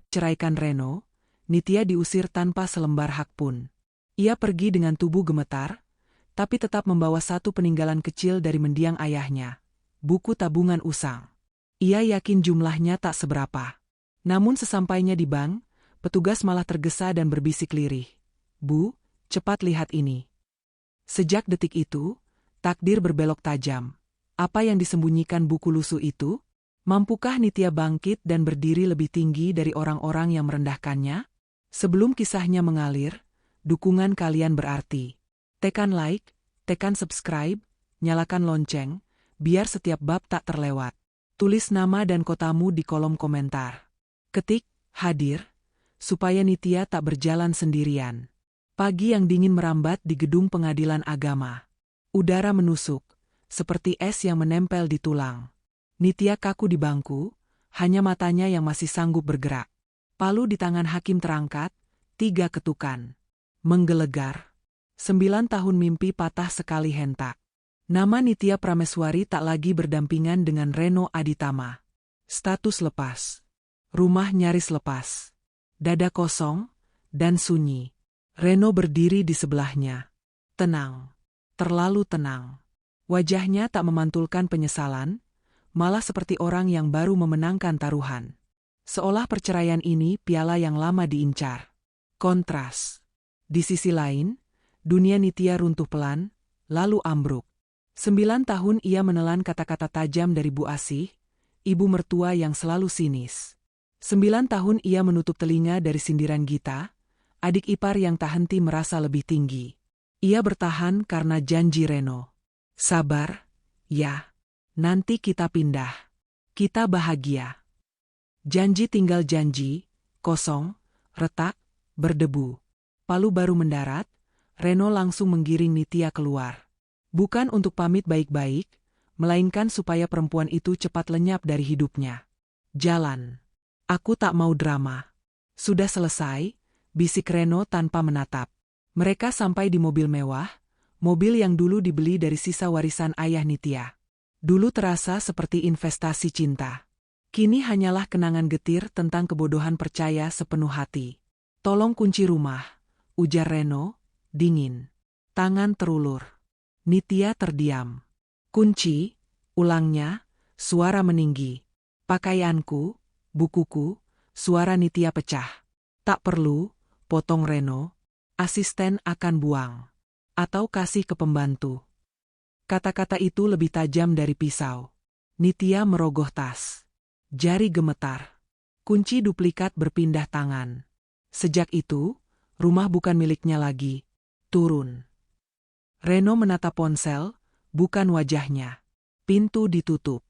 Ceraikan Reno, Nitya diusir tanpa selembar hak pun. Ia pergi dengan tubuh gemetar, tapi tetap membawa satu peninggalan kecil dari mendiang ayahnya, buku tabungan usang. Ia yakin jumlahnya tak seberapa. Namun sesampainya di bank, petugas malah tergesa dan berbisik lirih. "Bu, cepat lihat ini." Sejak detik itu, takdir berbelok tajam. Apa yang disembunyikan buku lusuh itu? Mampukah Nitya bangkit dan berdiri lebih tinggi dari orang-orang yang merendahkannya? Sebelum kisahnya mengalir, dukungan kalian berarti. Tekan like, tekan subscribe, nyalakan lonceng, biar setiap bab tak terlewat. Tulis nama dan kotamu di kolom komentar. Ketik, hadir, supaya Nitya tak berjalan sendirian. Pagi yang dingin merambat di gedung pengadilan agama. Udara menusuk, seperti es yang menempel di tulang. Nitya kaku di bangku, hanya matanya yang masih sanggup bergerak. Palu di tangan hakim terangkat, 3 ketukan. Menggelegar. 9 tahun mimpi patah sekali hentak. Nama Nitya Prameswari tak lagi berdampingan dengan Reno Aditama. Status lepas. Rumah nyaris lepas. Dada kosong, dan sunyi. Reno berdiri di sebelahnya. Tenang. Terlalu tenang. Wajahnya tak memantulkan penyesalan, malah seperti orang yang baru memenangkan taruhan. Seolah perceraian ini piala yang lama diincar. Kontras. Di sisi lain, dunia Nitya runtuh pelan, lalu ambruk. 9 tahun ia menelan kata-kata tajam dari Bu Asih, ibu mertua yang selalu sinis. 9 tahun ia menutup telinga dari sindiran Gita, adik ipar yang tak henti merasa lebih tinggi. Ia bertahan karena janji Reno. Sabar, ya. Nanti kita pindah. Kita bahagia. Janji tinggal janji, kosong, retak, berdebu. Palu baru mendarat, Reno langsung menggiring Nitya keluar. Bukan untuk pamit baik-baik, melainkan supaya perempuan itu cepat lenyap dari hidupnya. Jalan. Aku tak mau drama. Sudah selesai, bisik Reno tanpa menatap. Mereka sampai di mobil mewah, mobil yang dulu dibeli dari sisa warisan ayah Nitya. Dulu terasa seperti investasi cinta. Kini hanyalah kenangan getir tentang kebodohan percaya sepenuh hati. "Tolong kunci rumah," ujar Reno, dingin. Tangan terulur. Nitya terdiam. "Kunci," ulangnya, suara meninggi. "Pakaianku, bukuku," suara Nitya pecah. "Tak perlu," potong Reno. "Asisten akan buang. Atau kasih ke pembantu." Kata-kata itu lebih tajam dari pisau. Nitya merogoh tas. Jari gemetar. Kunci duplikat berpindah tangan. Sejak itu, rumah bukan miliknya lagi. Turun. Reno menatap ponsel, bukan wajahnya. Pintu ditutup.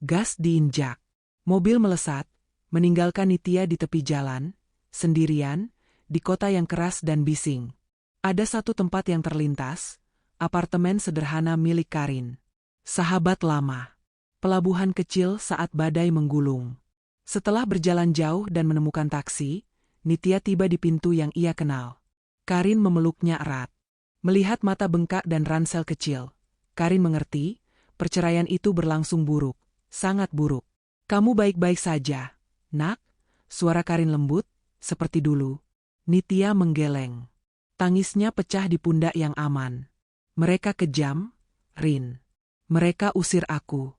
Gas diinjak. Mobil melesat, meninggalkan Nitya di tepi jalan, sendirian, di kota yang keras dan bising. Ada satu tempat yang terlintas, apartemen sederhana milik Karin. Sahabat lama. Pelabuhan kecil saat badai menggulung. Setelah berjalan jauh dan menemukan taksi, Nitya tiba di pintu yang ia kenal. Karin memeluknya erat. Melihat mata bengkak dan ransel kecil, Karin mengerti, perceraian itu berlangsung buruk, sangat buruk. "Kamu baik-baik saja, nak?" Suara Karin lembut, seperti dulu. Nitya menggeleng. Tangisnya pecah di pundak yang aman. "Mereka kejam, Rin. Mereka usir aku.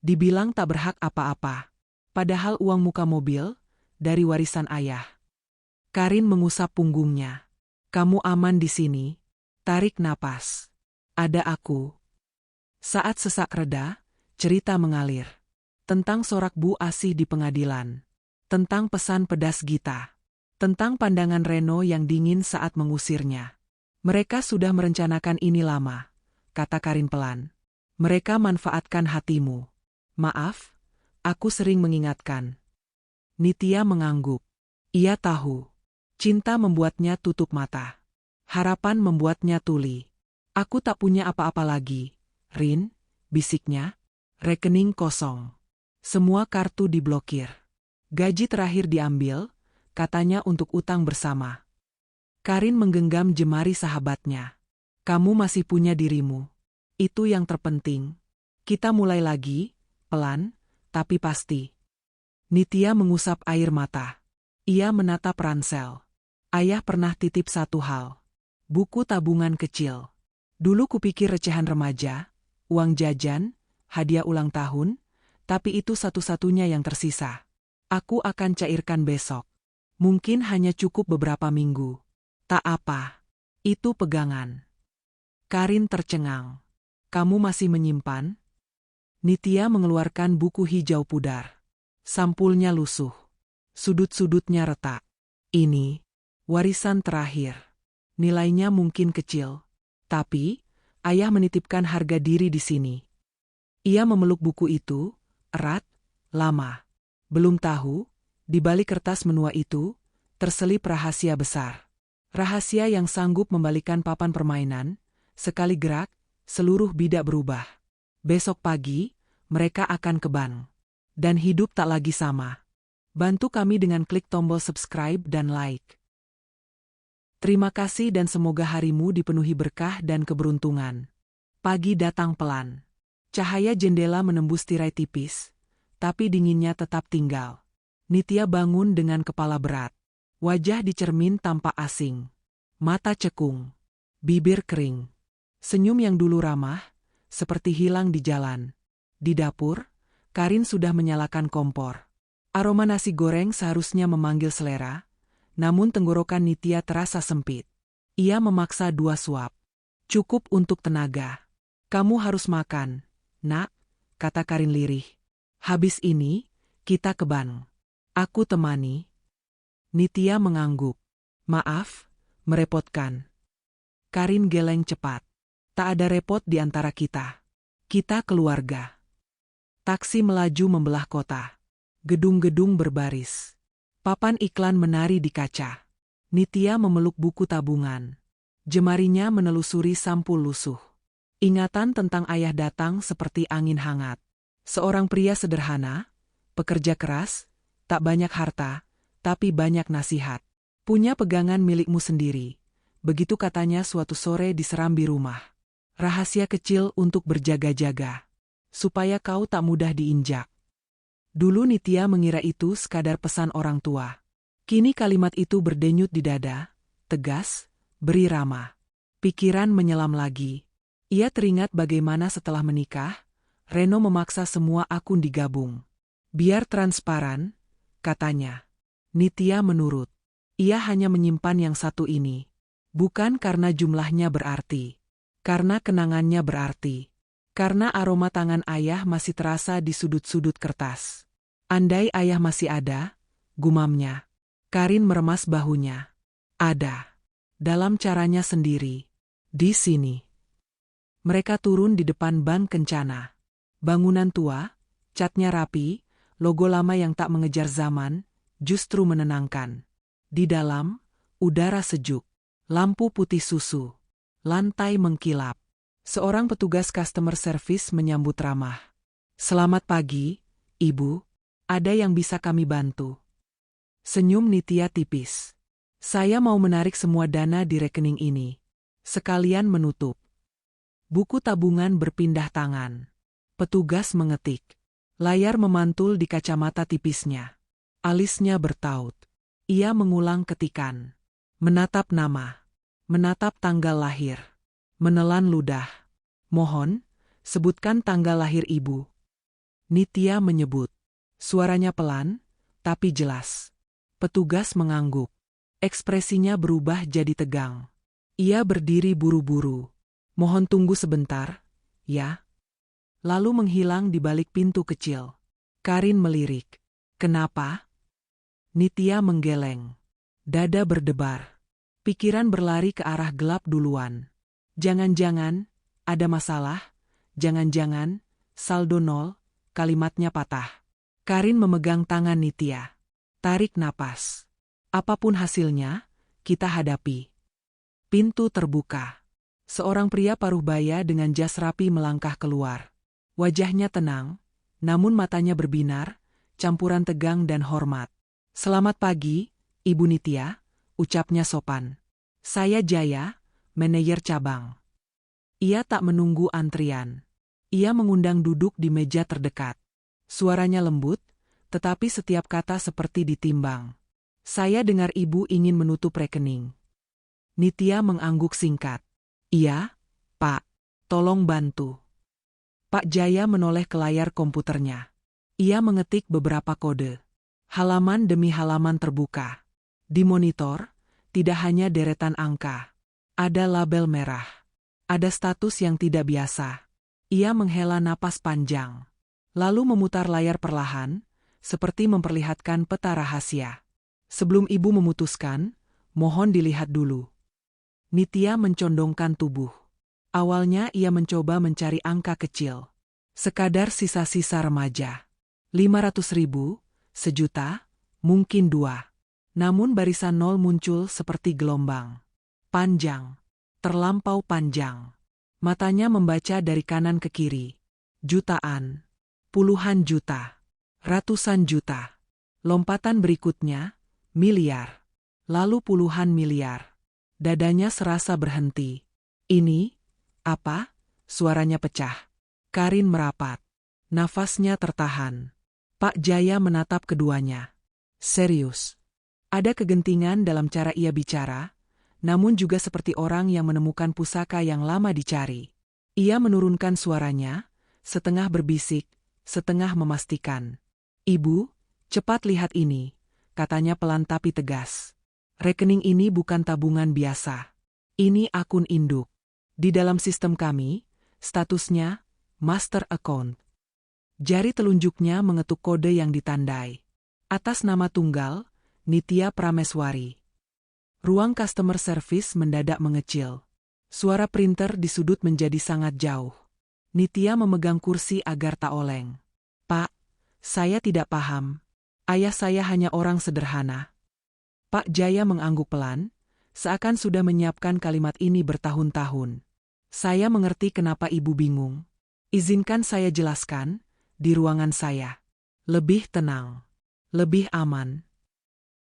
Dibilang tak berhak apa-apa. Padahal uang muka mobil, dari warisan ayah." Karin mengusap punggungnya. "Kamu aman di sini. Tarik napas. Ada aku." Saat sesak reda, cerita mengalir. Tentang sorak Bu Asih di pengadilan. Tentang pesan pedas Gita. Tentang pandangan Reno yang dingin saat mengusirnya. "Mereka sudah merencanakan ini lama," kata Karin pelan. "Mereka manfaatkan hatimu. Maaf, aku sering mengingatkan." Nitya mengangguk. Ia tahu. Cinta membuatnya tutup mata. Harapan membuatnya tuli. "Aku tak punya apa-apa lagi, Rin," bisiknya. "Rekening kosong. Semua kartu diblokir. Gaji terakhir diambil, katanya untuk utang bersama." Karin menggenggam jemari sahabatnya. "Kamu masih punya dirimu. Itu yang terpenting. Kita mulai lagi, pelan, tapi pasti." Nitya mengusap air mata. Ia menatap ransel. Ayah pernah titip satu hal. Buku tabungan kecil. Dulu kupikir recehan remaja, uang jajan, hadiah ulang tahun, tapi itu satu-satunya yang tersisa. Aku akan cairkan besok. Mungkin hanya cukup beberapa minggu. Tak apa. Itu pegangan. Karin tercengang. Kamu masih menyimpan? Nitya mengeluarkan buku hijau pudar. Sampulnya lusuh. Sudut-sudutnya retak. Ini warisan terakhir. Nilainya mungkin kecil. Tapi, ayah menitipkan harga diri di sini. Ia memeluk buku itu, erat, lama. Belum tahu, di balik kertas menua itu, terselip rahasia besar. Rahasia yang sanggup membalikan papan permainan, sekali gerak, seluruh bidak berubah. Besok pagi, mereka akan ke bank. Dan hidup tak lagi sama. Bantu kami dengan klik tombol subscribe dan like. Terima kasih dan semoga harimu dipenuhi berkah dan keberuntungan. Pagi datang pelan. Cahaya jendela menembus tirai tipis, tapi dinginnya tetap tinggal. Nitya bangun dengan kepala berat. Wajah di cermin tampak asing. Mata cekung. Bibir kering. Senyum yang dulu ramah, seperti hilang di jalan. Di dapur, Karin sudah menyalakan kompor. Aroma nasi goreng seharusnya memanggil selera, namun tenggorokan Nitya terasa sempit. Ia memaksa 2 suap. Cukup untuk tenaga. Kamu harus makan, nak, kata Karin lirih. Habis ini, kita ke bank. Aku temani. Nitya mengangguk. Maaf, merepotkan. Karin geleng cepat. Tak ada repot di antara kita. Kita keluarga. Taksi melaju membelah kota. Gedung-gedung berbaris. Papan iklan menari di kaca. Nitya memeluk buku tabungan. Jemarinya menelusuri sampul lusuh. Ingatan tentang ayah datang seperti angin hangat. Seorang pria sederhana, pekerja keras, tak banyak harta, tapi banyak nasihat. Punya pegangan milikmu sendiri. Begitu katanya suatu sore di serambi rumah. Rahasia kecil untuk berjaga-jaga. Supaya kau tak mudah diinjak. Dulu Nitya mengira itu sekadar pesan orang tua. Kini kalimat itu berdenyut di dada, tegas, beri ramah. Pikiran menyelam lagi. Ia teringat bagaimana setelah menikah, Reno memaksa semua akun digabung. Biar transparan, katanya. Nitya menurut. Ia hanya menyimpan yang satu ini. Bukan karena jumlahnya berarti. Karena kenangannya berarti. Karena aroma tangan ayah masih terasa di sudut-sudut kertas. Andai ayah masih ada, gumamnya. Karin meremas bahunya. Ada. Dalam caranya sendiri. Di sini. Mereka turun di depan bank Kencana. Bangunan tua, catnya rapi, logo lama yang tak mengejar zaman, justru menenangkan. Di dalam, udara sejuk. Lampu putih susu. Lantai mengkilap. Seorang petugas customer service menyambut ramah. Selamat pagi, Ibu. Ada yang bisa kami bantu? Senyum Nitya tipis. Saya mau menarik semua dana di rekening ini. Sekalian menutup. Buku tabungan berpindah tangan. Petugas mengetik. Layar memantul di kacamata tipisnya. Alisnya bertaut. Ia mengulang ketikan. Menatap nama. Menatap tanggal lahir. Menelan ludah. Mohon, sebutkan tanggal lahir ibu. Nitya menyebut. Suaranya pelan, tapi jelas. Petugas mengangguk. Ekspresinya berubah jadi tegang. Ia berdiri buru-buru. Mohon tunggu sebentar, ya. Lalu menghilang di balik pintu kecil. Karin melirik. Kenapa? Nitya menggeleng. Dada berdebar. Pikiran berlari ke arah gelap duluan. Jangan-jangan, ada masalah, jangan-jangan, saldo nol, kalimatnya patah. Karin memegang tangan Nitya. Tarik napas. Apapun hasilnya, kita hadapi. Pintu terbuka. Seorang pria paruh baya dengan jas rapi melangkah keluar. Wajahnya tenang, namun matanya berbinar, campuran tegang dan hormat. Selamat pagi, Ibu Nitya, ucapnya sopan. Saya Jaya, manajer cabang. Ia tak menunggu antrian. Ia mengundang duduk di meja terdekat. Suaranya lembut, tetapi setiap kata seperti ditimbang. Saya dengar ibu ingin menutup rekening. Nitya mengangguk singkat. Iya, Pak. Tolong bantu. Pak Jaya menoleh ke layar komputernya. Ia mengetik beberapa kode. Halaman demi halaman terbuka. Di monitor, tidak hanya deretan angka. Ada label merah. Ada status yang tidak biasa. Ia menghela napas panjang. Lalu memutar layar perlahan, seperti memperlihatkan peta rahasia. Sebelum ibu memutuskan, mohon dilihat dulu. Nitya mencondongkan tubuh. Awalnya ia mencoba mencari angka kecil. Sekadar sisa-sisa remaja. 500.000, sejuta, mungkin 2. Namun barisan nol muncul seperti gelombang. Panjang. Terlampau panjang. Matanya membaca dari kanan ke kiri. Jutaan. Puluhan juta. Ratusan juta. Lompatan berikutnya, miliar. Lalu puluhan miliar. Dadanya serasa berhenti. Ini, apa? Suaranya pecah. Karin merapat. Nafasnya tertahan. Pak Jaya menatap keduanya. Serius. Ada kegentingan dalam cara ia bicara, namun juga seperti orang yang menemukan pusaka yang lama dicari. Ia menurunkan suaranya, setengah berbisik, setengah memastikan. Ibu, cepat lihat ini, katanya pelan tapi tegas. Rekening ini bukan tabungan biasa. Ini akun induk. Di dalam sistem kami, statusnya master account. Jari telunjuknya mengetuk kode yang ditandai. Atas nama tunggal, Nitya Prameswari. Ruang customer service mendadak mengecil. Suara printer di sudut menjadi sangat jauh. Nitya memegang kursi agar tak oleng. Pak, saya tidak paham. Ayah saya hanya orang sederhana. Pak Jaya mengangguk pelan, seakan sudah menyiapkan kalimat ini bertahun-tahun. Saya mengerti kenapa ibu bingung. Izinkan saya jelaskan, di ruangan saya. Lebih tenang. Lebih aman.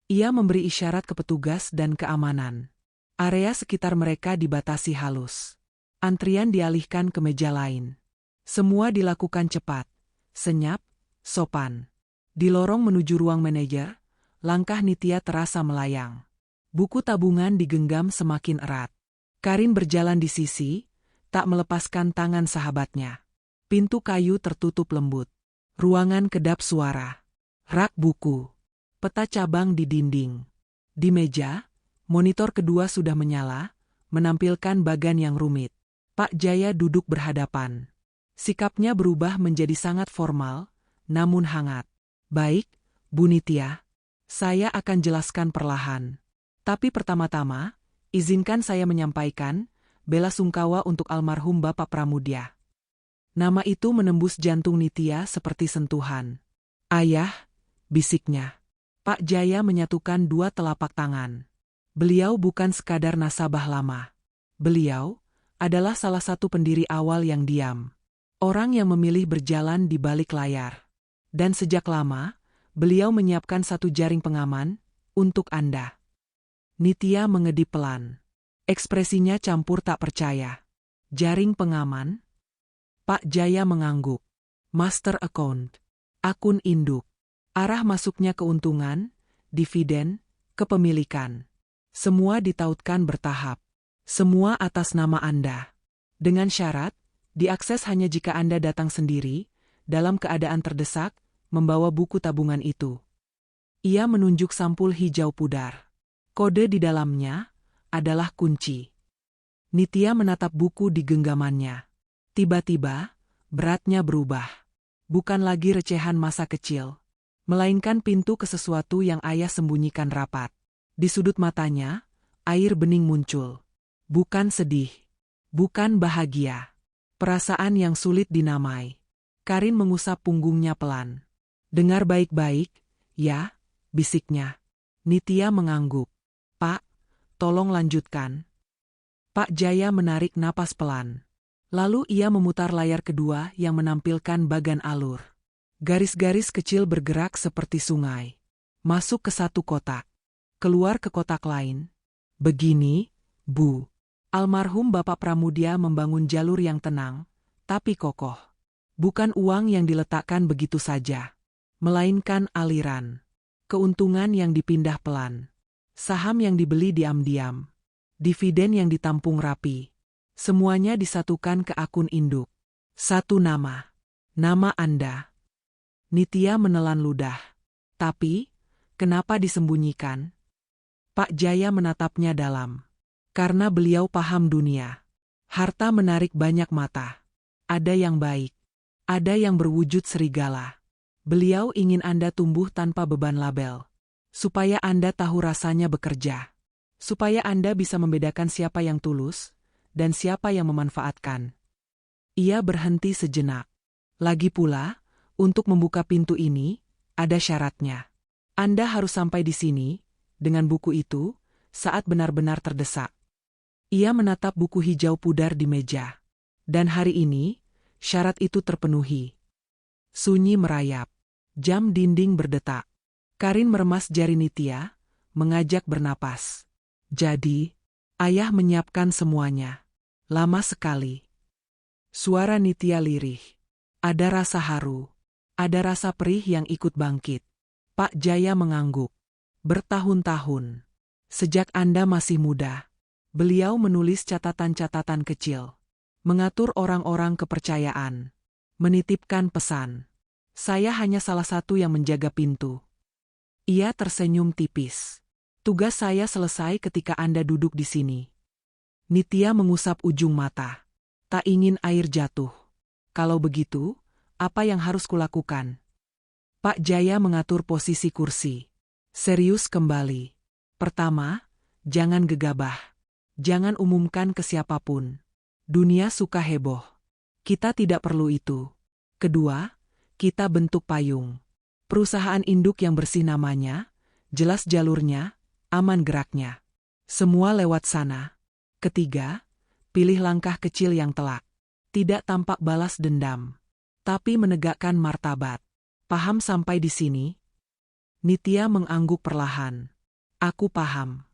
Ia memberi isyarat ke petugas dan keamanan. Area sekitar mereka dibatasi halus. Antrian dialihkan ke meja lain. Semua dilakukan cepat, senyap, sopan. Di lorong menuju ruang manajer, langkah Nitya terasa melayang. Buku tabungan digenggam semakin erat. Karin berjalan di sisi, tak melepaskan tangan sahabatnya. Pintu kayu tertutup lembut. Ruangan kedap suara. Rak buku. Peta cabang di dinding. Di meja, monitor kedua sudah menyala, menampilkan bagan yang rumit. Pak Jaya duduk berhadapan. Sikapnya berubah menjadi sangat formal, namun hangat. Baik, Bu Nitya. Saya akan jelaskan perlahan. Tapi pertama-tama, izinkan saya menyampaikan bela sungkawa untuk almarhum Bapak Pramudya. Nama itu menembus jantung Nitya seperti sentuhan. Ayah, bisiknya. Pak Jaya menyatukan dua telapak tangan. Beliau bukan sekadar nasabah lama. Beliau adalah salah satu pendiri awal yang diam. Orang yang memilih berjalan di balik layar. Dan sejak lama, beliau menyiapkan satu jaring pengaman untuk Anda. Nitya mengedip pelan. Ekspresinya campur tak percaya. Jaring pengaman? Pak Jaya mengangguk. Master account. Akun induk. Arah masuknya keuntungan, dividen, kepemilikan. Semua ditautkan bertahap. Semua atas nama Anda. Dengan syarat, diakses hanya jika Anda datang sendiri, dalam keadaan terdesak, membawa buku tabungan itu. Ia menunjuk sampul hijau pudar. Kode di dalamnya adalah kunci. Nitya menatap buku di genggamannya. Tiba-tiba, beratnya berubah. Bukan lagi recehan masa kecil, melainkan pintu ke sesuatu yang ayah sembunyikan rapat. Di sudut matanya, air bening muncul. Bukan sedih. Bukan bahagia. Perasaan yang sulit dinamai. Karin mengusap punggungnya pelan. Dengar baik-baik, ya, bisiknya. Nitya mengangguk. Pak, tolong lanjutkan. Pak Jaya menarik napas pelan. Lalu ia memutar layar kedua yang menampilkan bagan alur. Garis-garis kecil bergerak seperti sungai. Masuk ke satu kotak. Keluar ke kotak lain. Begini, Bu. Almarhum Bapak Pramudya membangun jalur yang tenang, tapi kokoh. Bukan uang yang diletakkan begitu saja, melainkan aliran. keuntungan yang dipindah pelan, saham yang dibeli diam-diam, dividen yang ditampung rapi. Semuanya disatukan ke akun induk. Satu nama. Nama Anda. Nitya menelan ludah. Tapi, kenapa disembunyikan? Pak Jaya menatapnya dalam. Karena beliau paham dunia. Harta menarik banyak mata. Ada yang baik. Ada yang berwujud serigala. Beliau ingin Anda tumbuh tanpa beban label. Supaya Anda tahu rasanya bekerja. Supaya Anda bisa membedakan siapa yang tulus, dan siapa yang memanfaatkan. Ia berhenti sejenak. Lagi pula, untuk membuka pintu ini, ada syaratnya. Anda harus sampai di sini, dengan buku itu, saat benar-benar terdesak. Ia menatap buku hijau pudar di meja. Dan hari ini, syarat itu terpenuhi. Sunyi merayap. Jam dinding berdetak. Karin meremas jari Nitya, mengajak bernapas. Jadi, ayah menyiapkan semuanya. Lama sekali. Suara Nitya lirih. Ada rasa haru. Ada rasa perih yang ikut bangkit. Pak Jaya mengangguk. Bertahun-tahun. Sejak Anda masih muda. Beliau menulis catatan-catatan kecil. Mengatur orang-orang kepercayaan. Menitipkan pesan. Saya hanya salah satu yang menjaga pintu. Ia tersenyum tipis. Tugas saya selesai ketika Anda duduk di sini. Nitya mengusap ujung mata. Tak ingin air jatuh. Kalau begitu, apa yang harus kulakukan? Pak Jaya mengatur posisi kursi. Serius kembali. Pertama, jangan gegabah. Jangan umumkan ke siapapun. Dunia suka heboh. Kita tidak perlu itu. Kedua, kita bentuk payung. Perusahaan induk yang bersih namanya, jelas jalurnya, aman geraknya. Semua lewat sana. Ketiga, pilih langkah kecil yang telak. Tidak tampak balas dendam. Tapi menegakkan martabat. Paham sampai di sini? Nitya mengangguk perlahan. Aku paham.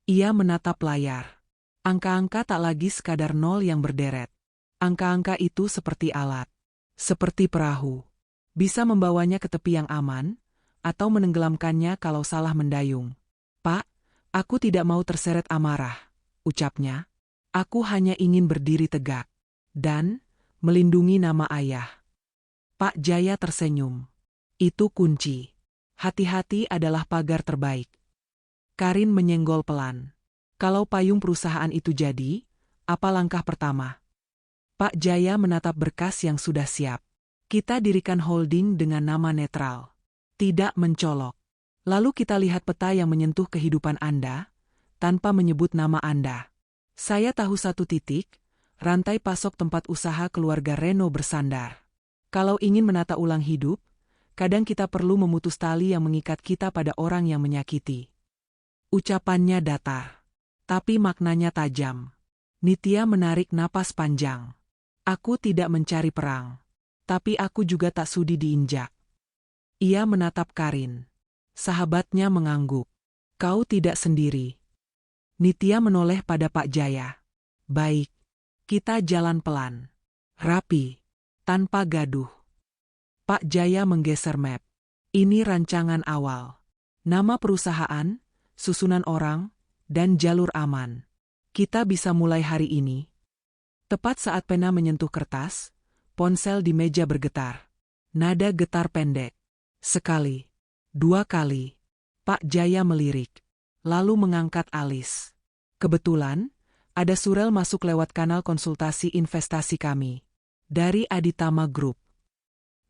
Ia menatap layar. Angka-angka tak lagi sekadar nol yang berderet. Angka-angka itu seperti alat. Seperti perahu. Bisa membawanya ke tepi yang aman, atau menenggelamkannya kalau salah mendayung. Pak, aku tidak mau terseret amarah, ucapnya. Aku hanya ingin berdiri tegak. Dan, melindungi nama ayah. Pak Jaya tersenyum. Itu kunci. Hati-hati adalah pagar terbaik. Karin menyenggol pelan. Kalau payung perusahaan itu jadi, apa langkah pertama? Pak Jaya menatap berkas yang sudah siap. Kita dirikan holding dengan nama netral. Tidak mencolok. Lalu kita lihat peta yang menyentuh kehidupan Anda, tanpa menyebut nama Anda. Saya tahu satu titik, rantai pasok tempat usaha keluarga Reno bersandar. Kalau ingin menata ulang hidup, kadang kita perlu memutus tali yang mengikat kita pada orang yang menyakiti. Ucapannya datar, tapi maknanya tajam. Nitya menarik napas panjang. Aku tidak mencari perang, tapi aku juga tak sudi diinjak. Ia menatap Karin. Sahabatnya mengangguk. Kau tidak sendiri. Nitya menoleh pada Pak Jaya. Baik, kita jalan pelan. Rapi, tanpa gaduh. Pak Jaya menggeser map. Ini rancangan awal. Nama perusahaan, susunan orang, dan jalur aman. Kita bisa mulai hari ini. Tepat saat pena menyentuh kertas, ponsel di meja bergetar. Nada getar pendek. Sekali, dua kali. Pak Jaya melirik. Lalu mengangkat alis. Kebetulan, ada surel masuk lewat kanal konsultasi investasi kami. Dari Aditama Group.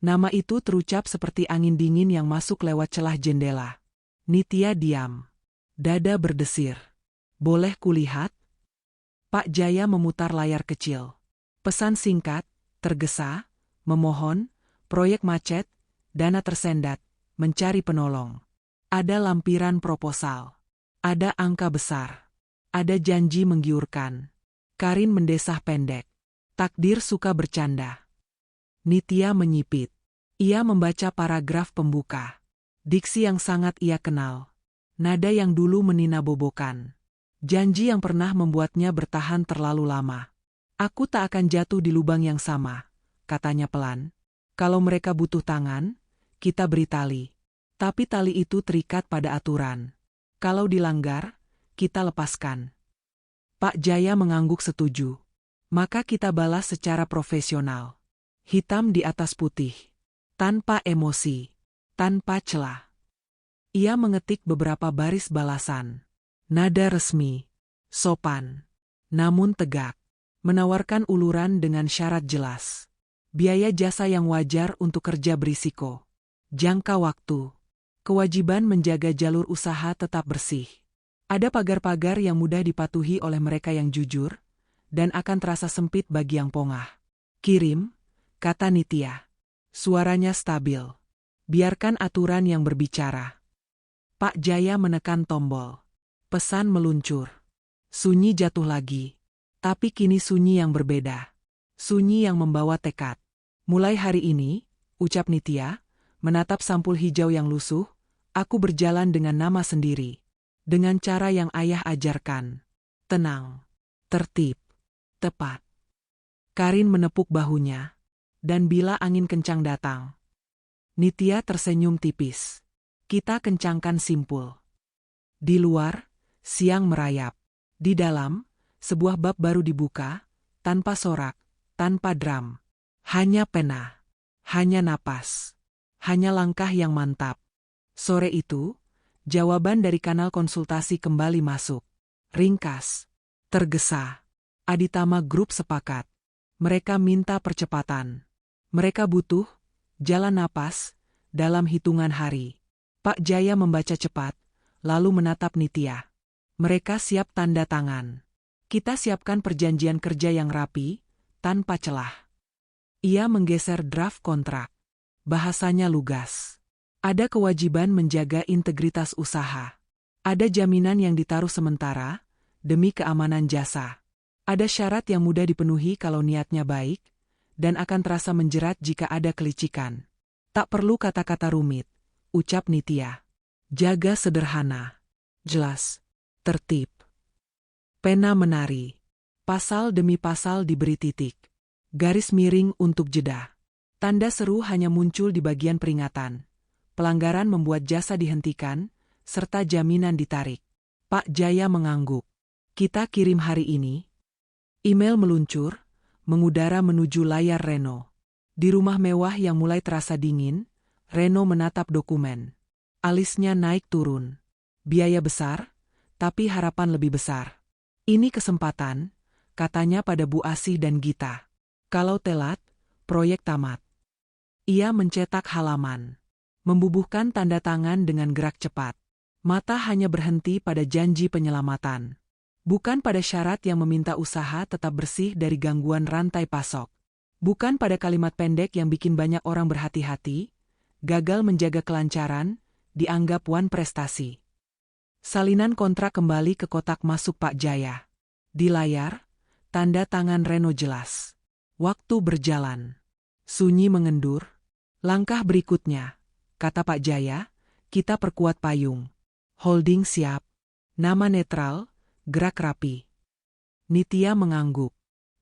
Nama itu terucap seperti angin dingin yang masuk lewat celah jendela. Nitya diam. Dada berdesir. Boleh kulihat? Pak Jaya memutar layar kecil. Pesan singkat, tergesa, memohon, proyek macet, dana tersendat, mencari penolong. Ada lampiran proposal. Ada angka besar. Ada janji menggiurkan. Karin mendesah pendek. Takdir suka bercanda. Nitya menyipit. Ia membaca paragraf pembuka. Diksi yang sangat ia kenal. Nada yang dulu meninabobokan. Janji yang pernah membuatnya bertahan terlalu lama. Aku tak akan jatuh di lubang yang sama, katanya pelan. Kalau mereka butuh tangan, kita beri tali. Tapi tali itu terikat pada aturan. Kalau dilanggar, kita lepaskan. Pak Jaya mengangguk setuju. Maka kita balas secara profesional. Hitam di atas putih. Tanpa emosi. Tanpa celah. Ia mengetik beberapa baris balasan. Nada resmi. Sopan. Namun tegak. Menawarkan uluran dengan syarat jelas. Biaya jasa yang wajar untuk kerja berisiko. Jangka waktu. Kewajiban menjaga jalur usaha tetap bersih. Ada pagar-pagar yang mudah dipatuhi oleh mereka yang jujur, dan akan terasa sempit bagi yang pongah. Kirim, kata Nitya. Suaranya stabil. Biarkan aturan yang berbicara. Pak Jaya menekan tombol. Pesan meluncur. Sunyi jatuh lagi. Tapi kini sunyi yang berbeda. Sunyi yang membawa tekad. Mulai hari ini, ucap Nitya, menatap sampul hijau yang lusuh, aku berjalan dengan nama sendiri. Dengan cara yang ayah ajarkan. Tenang. Tertib. Tepat. Karin menepuk bahunya. Dan bila angin kencang datang. Nitya tersenyum tipis. Kita kencangkan simpul. Di luar, siang merayap. Di dalam, sebuah bab baru dibuka, tanpa sorak, tanpa drum. Hanya pena. Hanya napas. Hanya langkah yang mantap. Sore itu, jawaban dari kanal konsultasi kembali masuk. Ringkas. Tergesa. Aditama Group sepakat. Mereka minta percepatan. Mereka butuh jalan napas dalam hitungan hari. Pak Jaya membaca cepat, lalu menatap Nitya. Mereka siap tanda tangan. Kita siapkan perjanjian kerja yang rapi, tanpa celah. Ia menggeser draft kontrak. Bahasanya lugas. Ada kewajiban menjaga integritas usaha. Ada jaminan yang ditaruh sementara, demi keamanan jasa. Ada syarat yang mudah dipenuhi kalau niatnya baik, dan akan terasa menjerat jika ada kelicikan. Tak perlu kata-kata rumit, ucap Nitya. Jaga sederhana. Jelas. Tertib. Pena menari. Pasal demi pasal diberi titik. Garis miring untuk jeda. Tanda seru hanya muncul di bagian peringatan. Pelanggaran membuat jasa dihentikan, serta jaminan ditarik. Pak Jaya mengangguk. Kita kirim hari ini. Email meluncur, mengudara menuju layar Reno. Di rumah mewah yang mulai terasa dingin, Reno menatap dokumen. Alisnya naik turun. Biaya besar, tapi harapan lebih besar. Ini kesempatan, katanya pada Bu Asih dan Gita. Kalau telat, proyek tamat. Ia mencetak halaman. Membubuhkan tanda tangan dengan gerak cepat. Mata hanya berhenti pada janji penyelamatan. Bukan pada syarat yang meminta usaha tetap bersih dari gangguan rantai pasok. Bukan pada kalimat pendek yang bikin banyak orang berhati-hati, gagal menjaga kelancaran, dianggap wan prestasi. Salinan kontrak kembali ke kotak masuk Pak Jaya. Di layar, tanda tangan Reno jelas. Waktu berjalan. Sunyi mengendur. Langkah berikutnya, kata Pak Jaya, kita perkuat payung. Holding siap. Nama netral, gerak rapi. Nitya mengangguk.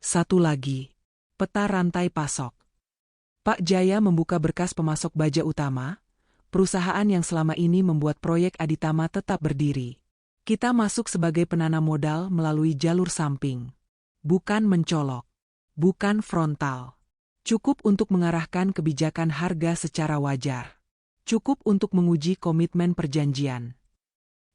Satu lagi. Peta rantai pasok. Pak Jaya membuka berkas pemasok baja utama, perusahaan yang selama ini membuat proyek Aditama tetap berdiri. Kita masuk sebagai penanam modal melalui jalur samping. Bukan mencolok. Bukan frontal. Cukup untuk mengarahkan kebijakan harga secara wajar. Cukup untuk menguji komitmen perjanjian.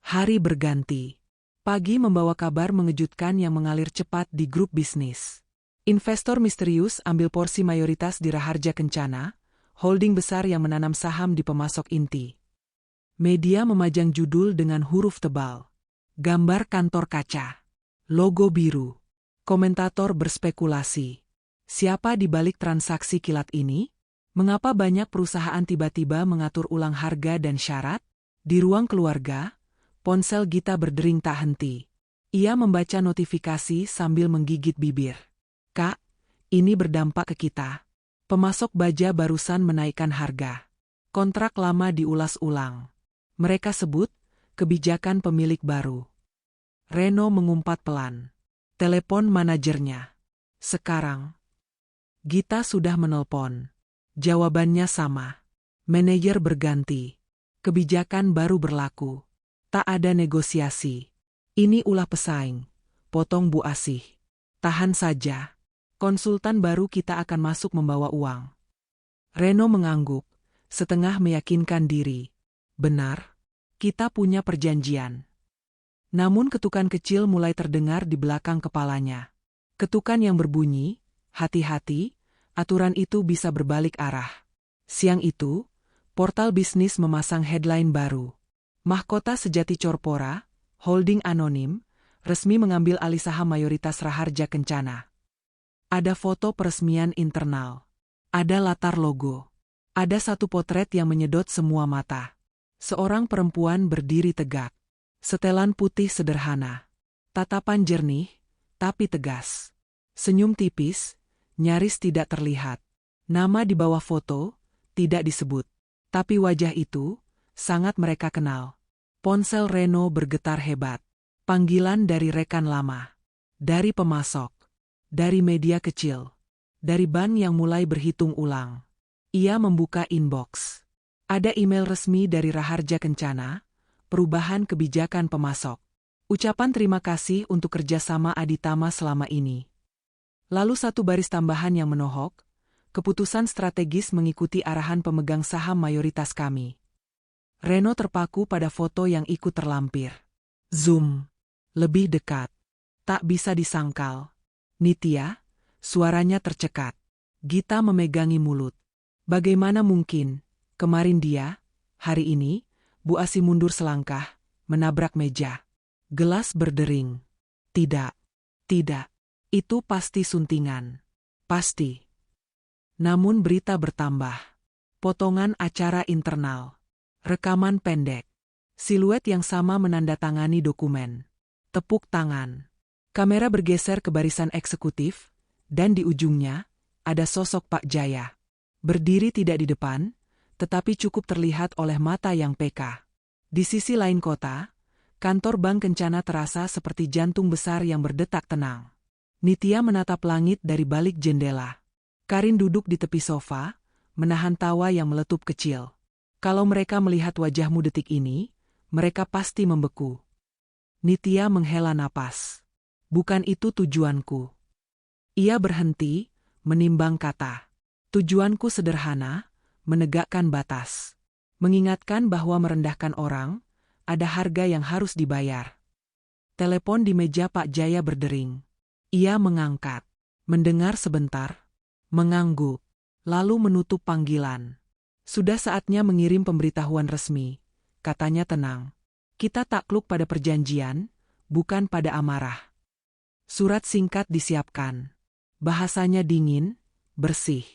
Hari berganti. Pagi membawa kabar mengejutkan yang mengalir cepat di grup bisnis. Investor misterius ambil porsi mayoritas di Raharja Kencana, holding besar yang menanam saham di pemasok inti. Media memajang judul dengan huruf tebal. Gambar kantor kaca. Logo biru. Komentator berspekulasi. Siapa di balik transaksi kilat ini? Mengapa banyak perusahaan tiba-tiba mengatur ulang harga dan syarat? Di ruang keluarga, ponsel Gita berdering tak henti. Ia membaca notifikasi sambil menggigit bibir. Kak, ini berdampak ke kita. Pemasok baja barusan menaikkan harga. Kontrak lama diulas ulang. Mereka sebut, kebijakan pemilik baru. Reno mengumpat pelan. Telepon manajernya. Sekarang. Gita sudah menelpon. Jawabannya sama. Manajer berganti. Kebijakan baru berlaku. Tak ada negosiasi. Ini ulah pesaing. Potong Bu Asih. Tahan saja. Konsultan baru kita akan masuk membawa uang. Reno mengangguk, setengah meyakinkan diri. Benar, kita punya perjanjian. Namun ketukan kecil mulai terdengar di belakang kepalanya. Ketukan yang berbunyi, hati-hati, aturan itu bisa berbalik arah. Siang itu, portal bisnis memasang headline baru. Mahkota Sejati Corpora, holding anonim, resmi mengambil alih saham mayoritas Raharja Kencana. Ada foto peresmian internal. Ada latar logo. Ada satu potret yang menyedot semua mata. Seorang perempuan berdiri tegak. Setelan putih sederhana. Tatapan jernih, tapi tegas. Senyum tipis, nyaris tidak terlihat. Nama di bawah foto, tidak disebut. Tapi wajah itu, sangat mereka kenal. Ponsel Reno bergetar hebat. Panggilan dari rekan lama. Dari pemasok. Dari media kecil. Dari bank yang mulai berhitung ulang. Ia membuka inbox. Ada email resmi dari Raharja Kencana, perubahan kebijakan pemasok. Ucapan terima kasih untuk kerjasama Aditama selama ini. Lalu satu baris tambahan yang menohok, keputusan strategis mengikuti arahan pemegang saham mayoritas kami. Reno terpaku pada foto yang ikut terlampir. Zoom. Lebih dekat. Tak bisa disangkal. Nitya, suaranya tercekat. Gita memegangi mulut. Bagaimana mungkin, kemarin dia, hari ini, Bu Asih mundur selangkah, menabrak meja. Gelas berdering. Tidak. Tidak. Itu pasti suntingan. Pasti. Namun berita bertambah. Potongan acara internal. Rekaman pendek. Siluet yang sama menandatangani dokumen. Tepuk tangan. Kamera bergeser ke barisan eksekutif, dan di ujungnya, ada sosok Pak Jaya. Berdiri tidak di depan, tetapi cukup terlihat oleh mata yang peka. Di sisi lain kota, kantor Bank Kencana terasa seperti jantung besar yang berdetak tenang. Nitya menatap langit dari balik jendela. Karin duduk di tepi sofa, menahan tawa yang meletup kecil. Kalau mereka melihat wajahmu detik ini, mereka pasti membeku. Nitya menghela napas. Bukan itu tujuanku. Ia berhenti, menimbang kata. Tujuanku sederhana, menegakkan batas. Mengingatkan bahwa merendahkan orang, ada harga yang harus dibayar. Telepon di meja Pak Jaya berdering. Ia mengangkat. Mendengar sebentar. Mengangguk. Lalu menutup panggilan. Sudah saatnya mengirim pemberitahuan resmi. Katanya tenang. Kita takluk pada perjanjian, bukan pada amarah. Surat singkat disiapkan. Bahasanya dingin, bersih.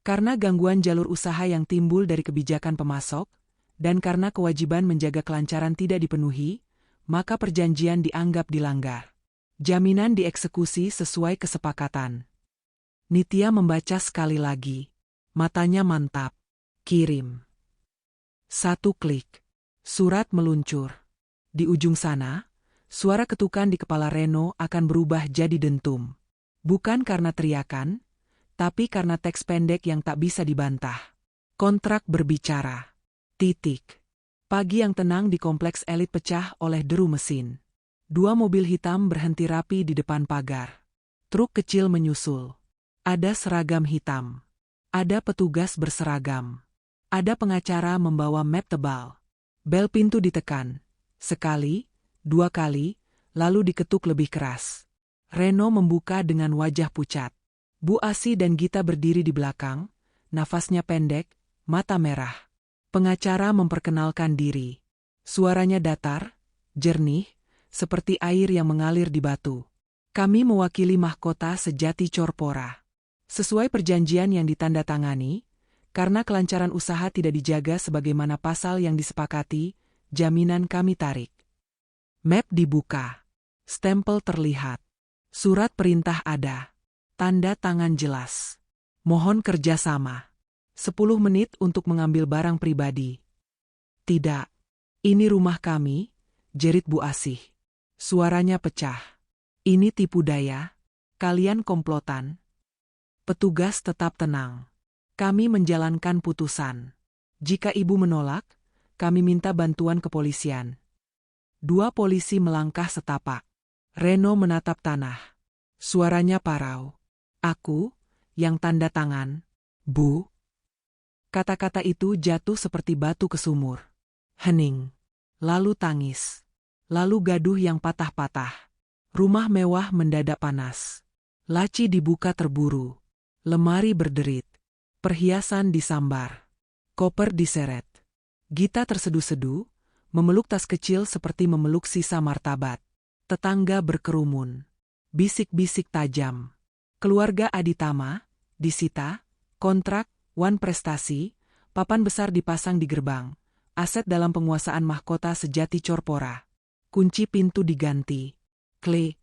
Karena gangguan jalur usaha yang timbul dari kebijakan pemasok, dan karena kewajiban menjaga kelancaran tidak dipenuhi, maka perjanjian dianggap dilanggar. Jaminan dieksekusi sesuai kesepakatan. Nitya membaca sekali lagi. Matanya mantap. Kirim. Satu klik. Surat meluncur. Di ujung sana, suara ketukan di kepala Reno akan berubah jadi dentum. Bukan karena teriakan, tapi karena teks pendek yang tak bisa dibantah. Kontrak berbicara. Titik. Pagi yang tenang di kompleks elit pecah oleh deru mesin. Dua mobil hitam berhenti rapi di depan pagar. Truk kecil menyusul. Ada seragam hitam. Ada petugas berseragam. Ada pengacara membawa map tebal. Bel pintu ditekan. Sekali, dua kali, lalu diketuk lebih keras. Reno membuka dengan wajah pucat. Bu Asih dan Gita berdiri di belakang, nafasnya pendek, mata merah. Pengacara memperkenalkan diri. Suaranya datar, jernih, seperti air yang mengalir di batu. Kami mewakili Mahkota Sejati Corpora. Sesuai perjanjian yang ditandatangani, karena kelancaran usaha tidak dijaga sebagaimana pasal yang disepakati, jaminan kami tarik. Map dibuka. Stempel terlihat. Surat perintah ada. Tanda tangan jelas. Mohon kerjasama. 10 menit untuk mengambil barang pribadi. Tidak. Ini rumah kami, jerit Bu Asih. Suaranya pecah. Ini tipu daya. Kalian komplotan. Petugas tetap tenang. Kami menjalankan putusan. Jika ibu menolak, kami minta bantuan kepolisian. Dua polisi melangkah setapak. Reno menatap tanah. Suaranya parau. Aku, yang tanda tangan. Bu. Kata-kata itu jatuh seperti batu ke sumur. Hening. Lalu tangis. Lalu gaduh yang patah-patah. Rumah mewah mendadak panas. Laci dibuka terburu. Lemari berderit. Perhiasan disambar. Koper diseret. Gita terseduh-seduh, memeluk tas kecil seperti memeluk sisa martabat. Tetangga berkerumun. Bisik-bisik tajam. Keluarga Aditama, disita, kontrak, wan prestasi, papan besar dipasang di gerbang. Aset dalam penguasaan mahkota sejati corpora. Kunci pintu diganti. Klik.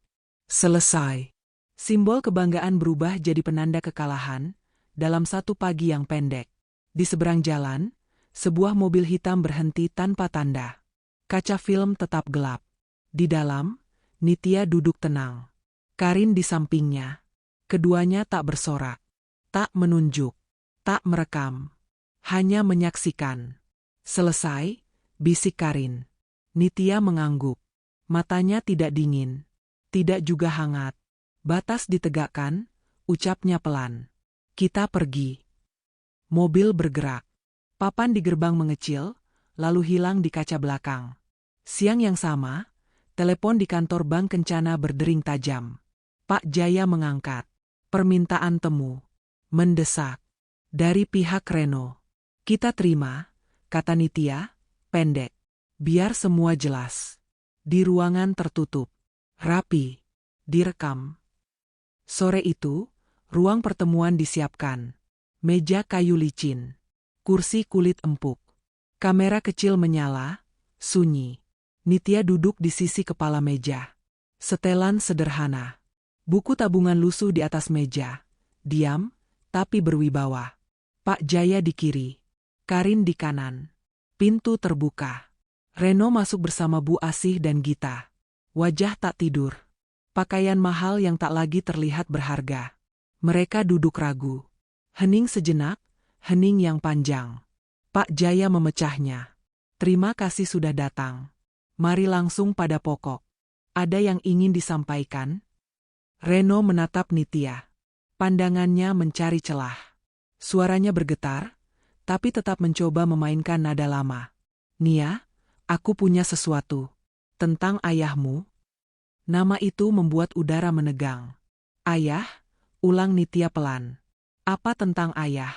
Selesai. Simbol kebanggaan berubah jadi penanda kekalahan dalam satu pagi yang pendek. Di seberang jalan, sebuah mobil hitam berhenti tanpa tanda. Kaca film tetap gelap. Di dalam, Nitya duduk tenang. Karin di sampingnya. Keduanya tak bersorak, tak menunjuk, tak merekam. Hanya menyaksikan. Selesai, bisik Karin. Nitya mengangguk. Matanya tidak dingin, tidak juga hangat. Batas ditegakkan, ucapnya pelan. Kita pergi. Mobil bergerak. Papan di gerbang mengecil, lalu hilang di kaca belakang. Siang yang sama, telepon di kantor Bank Kencana berdering tajam. Pak Jaya mengangkat. Permintaan temu. Mendesak. Dari pihak Reno. Kita terima, kata Nitya, pendek. Biar semua jelas. Di ruangan tertutup. Rapi. Direkam. Sore itu, ruang pertemuan disiapkan. Meja kayu licin. Kursi kulit empuk. Kamera kecil menyala, sunyi. Nitya duduk di sisi kepala meja. Setelan sederhana. Buku tabungan lusuh di atas meja. Diam, tapi berwibawa. Pak Jaya di kiri. Karin di kanan. Pintu terbuka. Reno masuk bersama Bu Asih dan Gita. Wajah tak tidur. Pakaian mahal yang tak lagi terlihat berharga. Mereka duduk ragu. Hening sejenak. Hening yang panjang. Pak Jaya memecahnya. Terima kasih sudah datang. Mari langsung pada pokok. Ada yang ingin disampaikan? Reno menatap Nitya. Pandangannya mencari celah. Suaranya bergetar, tapi tetap mencoba memainkan nada lama. Nia, aku punya sesuatu. Tentang ayahmu. Nama itu membuat udara menegang. Ayah? Ulang Nitya pelan. Apa tentang ayah?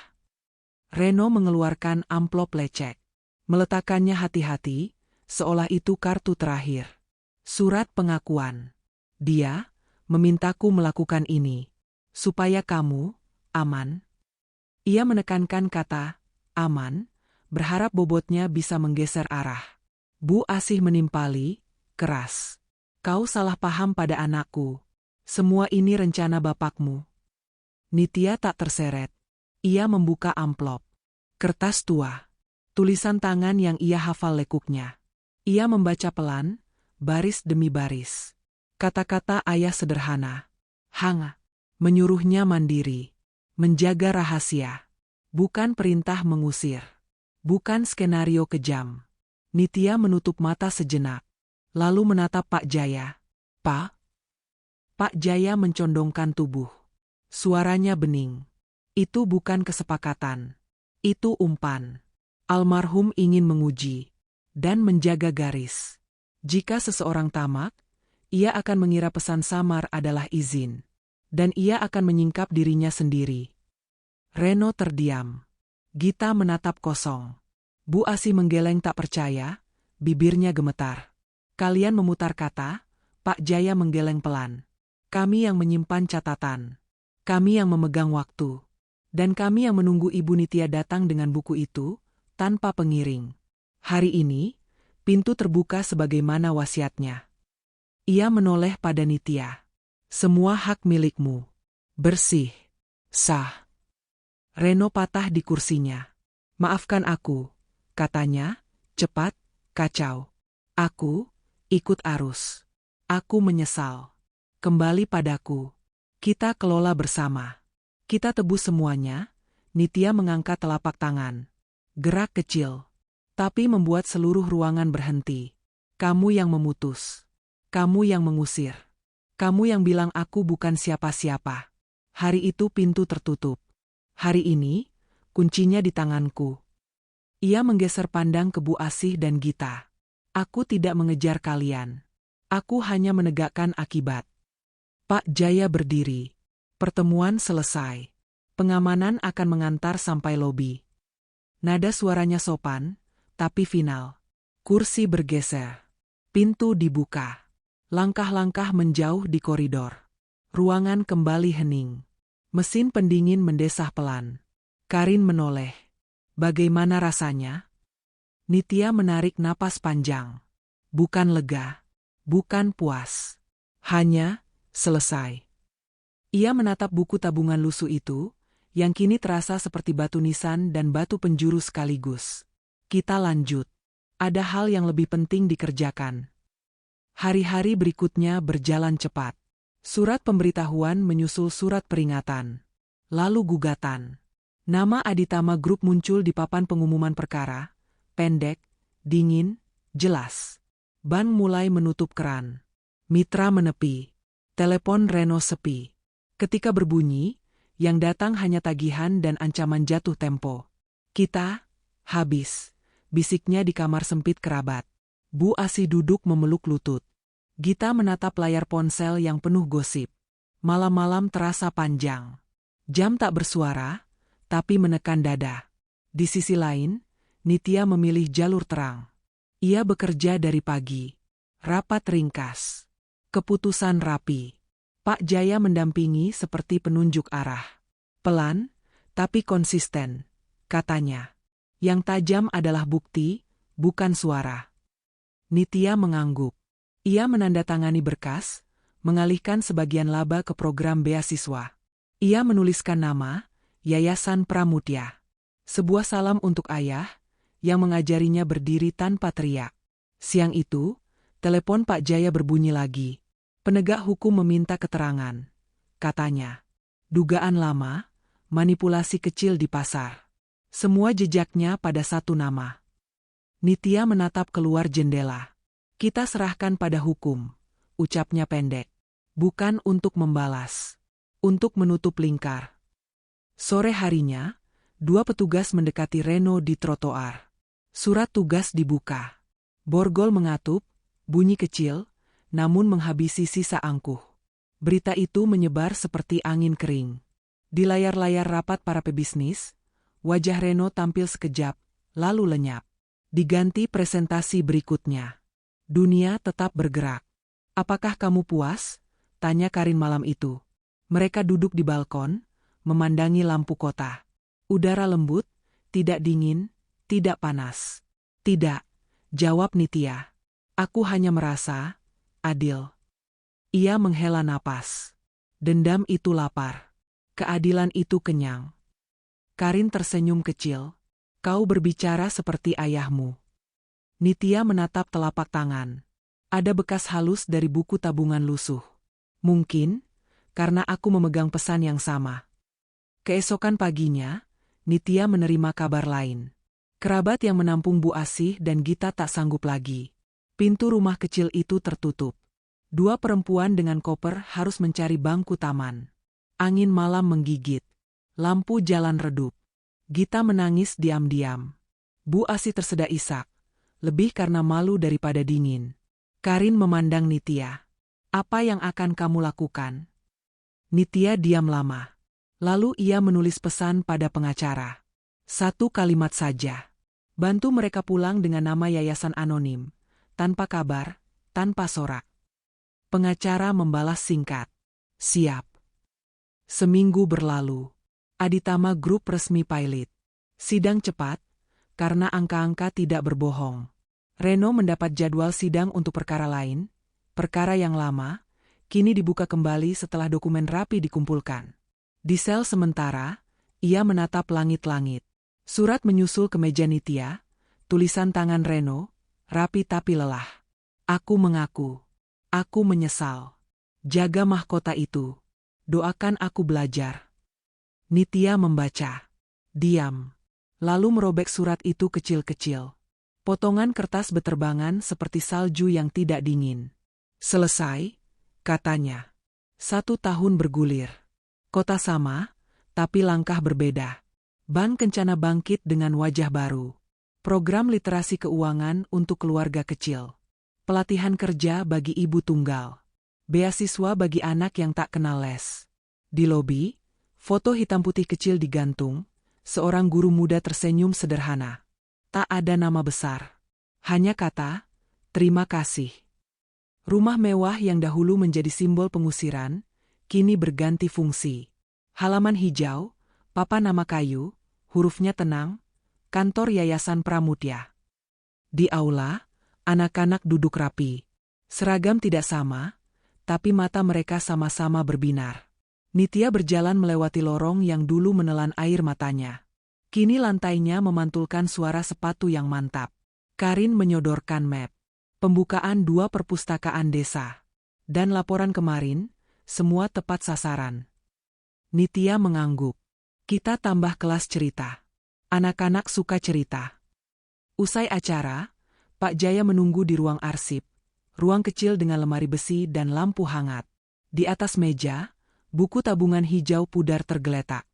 Reno mengeluarkan amplop lecek. Meletakkannya hati-hati, seolah itu kartu terakhir. Surat pengakuan. Dia memintaku melakukan ini, supaya kamu aman. Ia menekankan kata aman, berharap bobotnya bisa menggeser arah. Bu Asih menimpali, keras. Kau salah paham pada anakku. Semua ini rencana bapakmu. Nitya tak terseret. Ia membuka amplop. Kertas tua. Tulisan tangan yang ia hafal lekuknya. Ia membaca pelan, baris demi baris. Kata-kata ayah sederhana. Hangat. Menyuruhnya mandiri. Menjaga rahasia. Bukan perintah mengusir. Bukan skenario kejam. Nitya menutup mata sejenak. Lalu menatap Pak Jaya. Pak? Pak Jaya mencondongkan tubuh. Suaranya bening. Itu bukan kesepakatan. Itu umpan. Almarhum ingin menguji dan menjaga garis. Jika seseorang tamak, ia akan mengira pesan samar adalah izin. Dan ia akan menyingkap dirinya sendiri. Reno terdiam. Gita menatap kosong. Bu Asih menggeleng tak percaya, bibirnya gemetar. Kalian memutar kata, Pak Jaya menggeleng pelan. Kami yang menyimpan catatan. Kami yang memegang waktu. Dan kami yang menunggu Ibu Nitya datang dengan buku itu, tanpa pengiring. Hari ini, pintu terbuka sebagaimana wasiatnya. Ia menoleh pada Nitya. Semua hak milikmu. Bersih. Sah. Reno patah di kursinya. Maafkan aku, katanya, cepat, kacau. Aku, ikut arus. Aku menyesal. Kembali padaku. Kita kelola bersama. Kita tebus semuanya. Nitya mengangkat telapak tangan. Gerak kecil. tapi membuat seluruh ruangan berhenti. Kamu yang memutus. Kamu yang mengusir. Kamu yang bilang aku bukan siapa-siapa. Hari itu pintu tertutup. Hari ini, kuncinya di tanganku. Ia menggeser pandang ke Bu Asih dan Gita. Aku tidak mengejar kalian. Aku hanya menegakkan akibat. Pak Jaya berdiri. Pertemuan selesai. Pengamanan akan mengantar sampai lobi. Nada suaranya sopan, tapi final. Kursi bergeser. Pintu dibuka. Langkah-langkah menjauh di koridor. Ruangan kembali hening. Mesin pendingin mendesah pelan. Karin menoleh. Bagaimana rasanya? Nitya menarik napas panjang. Bukan lega. Bukan puas. Hanya selesai. Ia menatap buku tabungan lusuh itu, yang kini terasa seperti batu nisan dan batu penjuru sekaligus. Kita lanjut. Ada hal yang lebih penting dikerjakan. Hari-hari berikutnya berjalan cepat. Surat pemberitahuan menyusul surat peringatan. Lalu gugatan. Nama Aditama Group muncul di papan pengumuman perkara. Pendek, dingin, jelas. Ban mulai menutup keran. Mitra menepi. Telepon Reno sepi. Ketika berbunyi, yang datang hanya tagihan dan ancaman jatuh tempo. Kita habis, bisiknya di kamar sempit kerabat. Bu Asih duduk memeluk lutut. Gita menatap layar ponsel yang penuh gosip. Malam-malam terasa panjang. Jam tak bersuara, tapi menekan dada. Di sisi lain, Nitya memilih jalur terang. Ia bekerja dari pagi. Rapat ringkas. Keputusan rapi. Pak Jaya mendampingi seperti penunjuk arah. Pelan, tapi konsisten, katanya. Yang tajam adalah bukti, bukan suara. Nitya mengangguk. Ia menandatangani berkas, mengalihkan sebagian laba ke program beasiswa. Ia menuliskan nama, Yayasan Pramudya. Sebuah salam untuk ayah, yang mengajarinya berdiri tanpa teriak. Siang itu, telepon Pak Jaya berbunyi lagi. Penegak hukum meminta keterangan. Katanya, dugaan lama, manipulasi kecil di pasar. Semua jejaknya pada satu nama. Nitya menatap keluar jendela. Kita serahkan pada hukum, ucapnya pendek. Bukan untuk membalas. Untuk menutup lingkar. Sore harinya, dua petugas mendekati Reno di trotoar. Surat tugas dibuka. Borgol mengatup, bunyi kecil, namun menghabisi sisa angkuh. Berita itu menyebar seperti angin kering. Di layar-layar rapat para pebisnis, wajah Reno tampil sekejap, lalu lenyap. Diganti presentasi berikutnya. Dunia tetap bergerak. Apakah kamu puas? Tanya Karin malam itu. Mereka duduk di balkon, memandangi lampu kota. Udara lembut, tidak dingin, tidak panas. Tidak, jawab Nitya. Aku hanya merasa adil. Ia menghela napas. Dendam itu lapar. Keadilan itu kenyang. Karin tersenyum kecil. Kau berbicara seperti ayahmu. Nitya menatap telapak tangan. Ada bekas halus dari buku tabungan lusuh. Mungkin, karena aku memegang pesan yang sama. Keesokan paginya, Nitya menerima kabar lain. Kerabat yang menampung Bu Asih dan Gita tak sanggup lagi. Pintu rumah kecil itu tertutup. Dua perempuan dengan koper harus mencari bangku taman. Angin malam menggigit. Lampu jalan redup. Gita menangis diam-diam. Bu Asih tersedak isak. Lebih karena malu daripada dingin. Karin memandang Nitya. Apa yang akan kamu lakukan? Nitya diam lama. Lalu ia menulis pesan pada pengacara. Satu kalimat saja. Bantu mereka pulang dengan nama yayasan anonim. Tanpa kabar, tanpa sorak. Pengacara membalas singkat. Siap. Seminggu berlalu. Aditama Group resmi pilot. Sidang cepat, karena angka-angka tidak berbohong. Reno mendapat jadwal sidang untuk perkara lain. Perkara yang lama, kini dibuka kembali setelah dokumen rapi dikumpulkan. Di sel sementara, ia menatap langit-langit. Surat menyusul ke meja Nitya, tulisan tangan Reno, rapi tapi lelah. Aku mengaku. Aku menyesal. Jaga mahkota itu. Doakan aku belajar. Nitya membaca. Diam. Lalu merobek surat itu kecil-kecil. Potongan kertas beterbangan seperti salju yang tidak dingin. Selesai, katanya. 1 tahun bergulir. Kota sama, tapi langkah berbeda. Bank Kencana bangkit dengan wajah baru. Program literasi keuangan untuk keluarga kecil. Pelatihan kerja bagi ibu tunggal. Beasiswa bagi anak yang tak kenal les. Di lobi, foto hitam putih kecil digantung, seorang guru muda tersenyum sederhana. Tak ada nama besar. Hanya kata, terima kasih. Rumah mewah yang dahulu menjadi simbol pengusiran, kini berganti fungsi. Halaman hijau, papan nama kayu, hurufnya tenang, kantor Yayasan Pramudya. Di aula, anak-anak duduk rapi. Seragam tidak sama, tapi mata mereka sama-sama berbinar. Nitya berjalan melewati lorong yang dulu menelan air matanya. Kini lantainya memantulkan suara sepatu yang mantap. Karin menyodorkan map. Pembukaan 2 perpustakaan desa. Dan laporan kemarin, semua tepat sasaran. Nitya mengangguk. Kita tambah kelas cerita. Anak-anak suka cerita. Usai acara, Pak Jaya menunggu di ruang arsip. Ruang kecil dengan lemari besi dan lampu hangat. Di atas meja, buku tabungan hijau pudar tergeletak.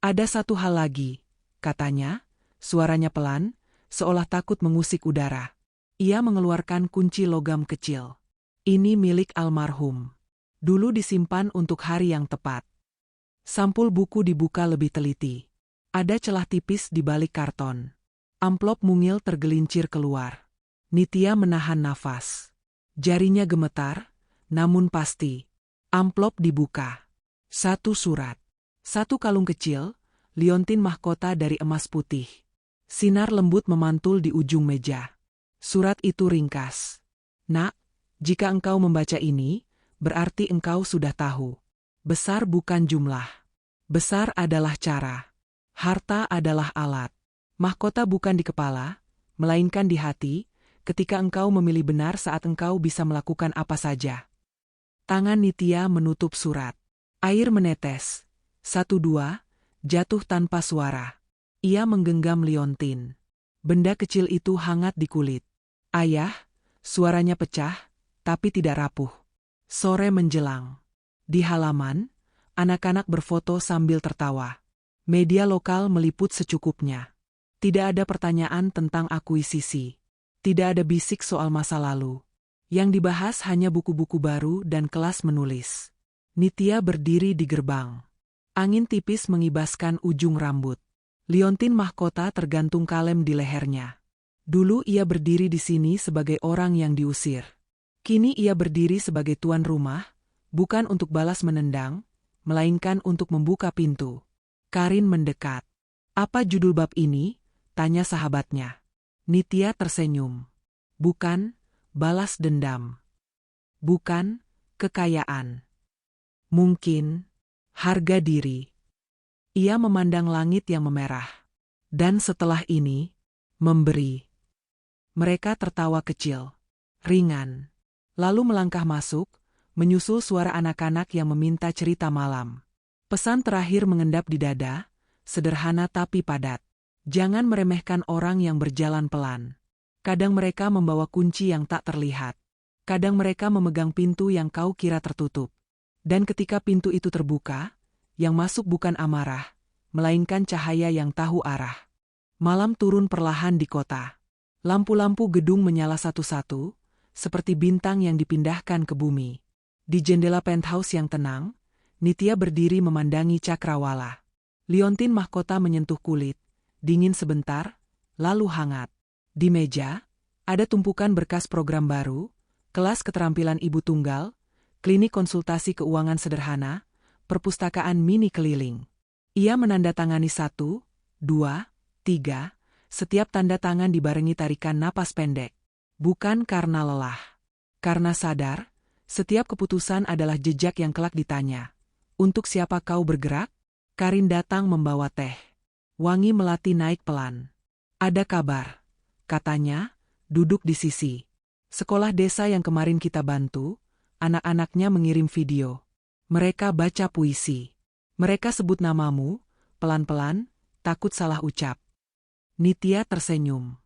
Ada satu hal lagi, katanya, suaranya pelan, seolah takut mengusik udara. Ia mengeluarkan kunci logam kecil. Ini milik almarhum. Dulu disimpan untuk hari yang tepat. Sampul buku dibuka lebih teliti. Ada celah tipis di balik karton. Amplop mungil tergelincir keluar. Nitya menahan nafas. Jarinya gemetar, namun pasti. Amplop dibuka. 1 surat. 1 kalung kecil, liontin mahkota dari emas putih. Sinar lembut memantul di ujung meja. Surat itu ringkas. Nak, jika engkau membaca ini, berarti engkau sudah tahu. Besar bukan jumlah. Besar adalah cara. Harta adalah alat. Mahkota bukan di kepala, melainkan di hati, ketika engkau memilih benar saat engkau bisa melakukan apa saja. Tangan Nitya menutup surat. Air menetes. 1-2, jatuh tanpa suara. Ia menggenggam liontin. Benda kecil itu hangat di kulit. Ayah, suaranya pecah, tapi tidak rapuh. Sore menjelang. Di halaman, anak-anak berfoto sambil tertawa. Media lokal meliput secukupnya. Tidak ada pertanyaan tentang akuisisi. Tidak ada bisik soal masa lalu. Yang dibahas hanya buku-buku baru dan kelas menulis. Nitya berdiri di gerbang. Angin tipis mengibaskan ujung rambut. Liontin mahkota tergantung kalem di lehernya. Dulu ia berdiri di sini sebagai orang yang diusir. Kini ia berdiri sebagai tuan rumah, bukan untuk balas menendang, melainkan untuk membuka pintu. Karin mendekat. Apa judul bab ini? Tanya sahabatnya. Nitya tersenyum. Bukan, balas dendam. Bukan, kekayaan. Mungkin, harga diri. Ia memandang langit yang memerah. Dan setelah ini, memberi. Mereka tertawa kecil. Ringan. Lalu melangkah masuk, menyusul suara anak-anak yang meminta cerita malam. Pesan terakhir mengendap di dada, sederhana tapi padat. Jangan meremehkan orang yang berjalan pelan. Kadang mereka membawa kunci yang tak terlihat. Kadang mereka memegang pintu yang kau kira tertutup. Dan ketika pintu itu terbuka, yang masuk bukan amarah, melainkan cahaya yang tahu arah. Malam turun perlahan di kota. Lampu-lampu gedung menyala satu-satu, seperti bintang yang dipindahkan ke bumi. Di jendela penthouse yang tenang, Nitya berdiri memandangi cakrawala. Liontin mahkota menyentuh kulit, dingin sebentar, lalu hangat. Di meja, ada tumpukan berkas program baru, kelas keterampilan ibu tunggal, klinik konsultasi keuangan sederhana, perpustakaan mini keliling. Ia menandatangani 1, 2, 3, setiap tanda tangan dibarengi tarikan napas pendek. Bukan karena lelah. Karena sadar, setiap keputusan adalah jejak yang kelak ditanya. Untuk siapa kau bergerak? Karin datang membawa teh. Wangi melati naik pelan. Ada kabar, katanya, duduk di sisi. Sekolah desa yang kemarin kita bantu, anak-anaknya mengirim video. Mereka baca puisi. Mereka sebut namamu, pelan-pelan, takut salah ucap. Nitya tersenyum.